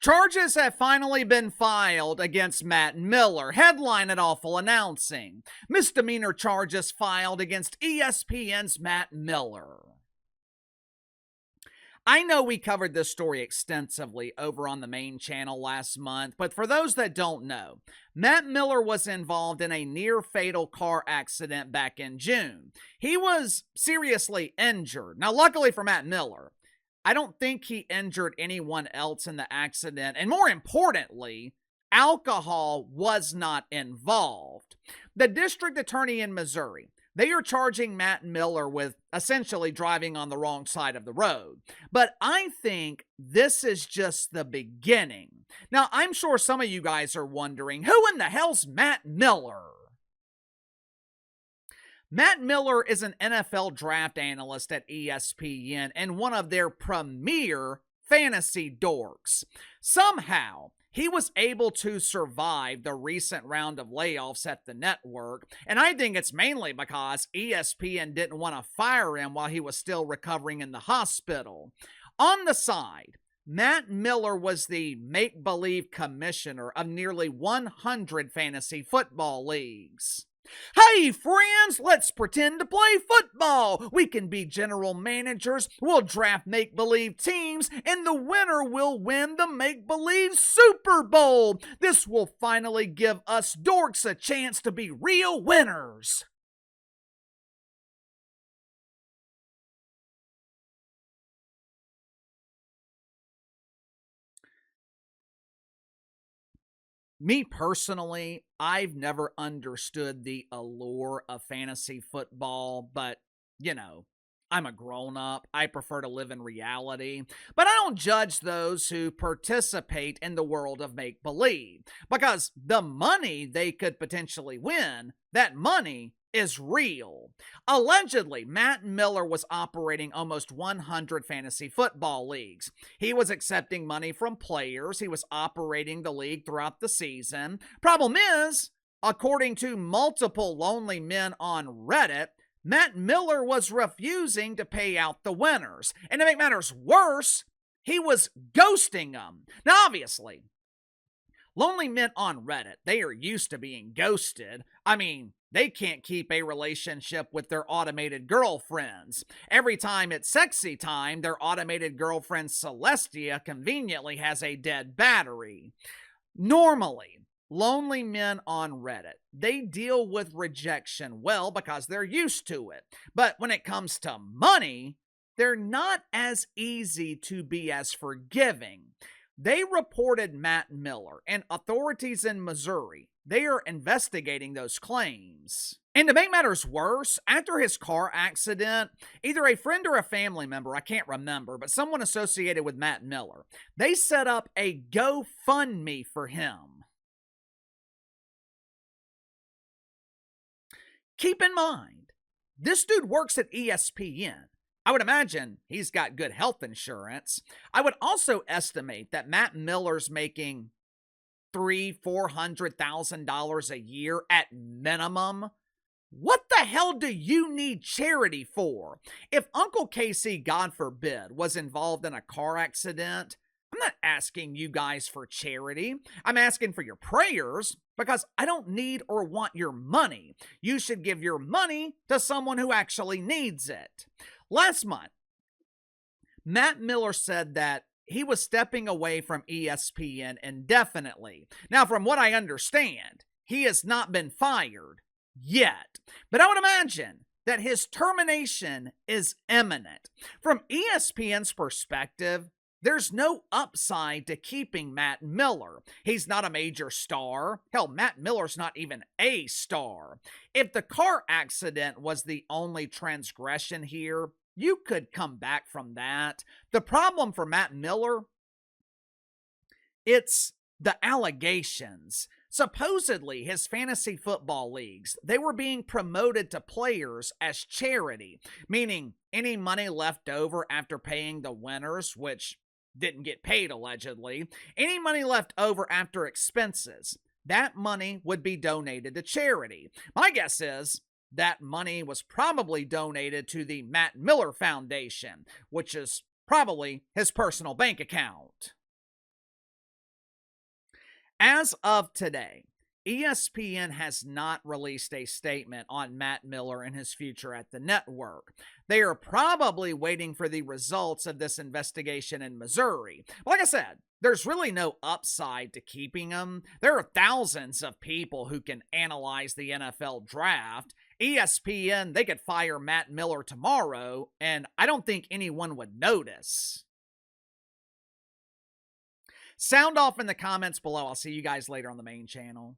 Charges have finally been filed against Matt Miller. Headline at Awful announcing. Misdemeanor charges filed against ESPN's Matt Miller. I know we covered this story extensively over on the main channel last month, but for those that don't know, Matt Miller was involved in a near-fatal car accident back in June. He was seriously injured. Now, luckily for Matt Miller, I don't think he injured anyone else in the accident, and more importantly, alcohol was not involved. The district attorney in Missouri, they are charging Matt Miller with essentially driving on the wrong side of the road. But I think this is just the beginning. Now, I'm sure some of you guys are wondering, who in the hell's Matt Miller? Matt Miller is an NFL draft analyst at ESPN and one of their premier fantasy dorks. Somehow, he was able to survive the recent round of layoffs at the network, and I think it's mainly because ESPN didn't want to fire him while he was still recovering in the hospital. On the side, Matt Miller was the make-believe commissioner of nearly 100 fantasy football leagues. Hey friends, let's pretend to play football. We can be general managers, we'll draft make-believe teams, and the winner will win the make-believe Super Bowl. This will finally give us dorks a chance to be real winners. Me personally, I've never understood the allure of fantasy football, but, I'm a grown-up. I prefer to live in reality. But I don't judge those who participate in the world of make-believe, because the money they could potentially win, that money is real. Allegedly, Matt Miller was operating almost 100 fantasy football leagues. He was accepting money from players. He was operating the league throughout the season. Problem is, according to multiple lonely men on Reddit, Matt Miller was refusing to pay out the winners. And to make matters worse, he was ghosting them. Now, obviously, lonely men on Reddit, they are used to being ghosted. I mean, they can't keep a relationship with their automated girlfriends. Every time it's sexy time, their automated girlfriend Celestia conveniently has a dead battery. Normally, lonely men on Reddit, they deal with rejection well because they're used to it. But when it comes to money, they're not as easy to be as forgiving. They reported Matt Miller, and authorities in Missouri, they are investigating those claims. And to make matters worse, after his car accident, either a friend or a family member, I can't remember, but someone associated with Matt Miller, they set up a GoFundMe for him. Keep in mind, this dude works at ESPN. I would imagine he's got good health insurance. I would also estimate that Matt Miller's making $300,000-$400,000 a year at minimum. What the hell do you need charity for? If Uncle Casey, God forbid, was involved in a car accident, I'm not asking you guys for charity. I'm asking for your prayers because I don't need or want your money. You should give your money to someone who actually needs it. Last month, Matt Miller said that he was stepping away from ESPN indefinitely. Now, from what I understand, he has not been fired yet. But I would imagine that his termination is imminent. From ESPN's perspective, there's no upside to keeping Matt Miller. He's not a major star. Hell, Matt Miller's not even a star. If the car accident was the only transgression here, you could come back from that. The problem for Matt Miller, it's the allegations. Supposedly, his fantasy football leagues, they were being promoted to players as charity, meaning any money left over after paying the winners, which didn't get paid allegedly, any money left over after expenses, that money would be donated to charity. My guess is that money was probably donated to the Matt Miller Foundation, which is probably his personal bank account. As of today, ESPN has not released a statement on Matt Miller and his future at the network. They are probably waiting for the results of this investigation in Missouri. Like I said, there's really no upside to keeping him. There are thousands of people who can analyze the NFL draft. ESPN, they could fire Matt Miller tomorrow, and I don't think anyone would notice. Sound off in the comments below. I'll see you guys later on the main channel.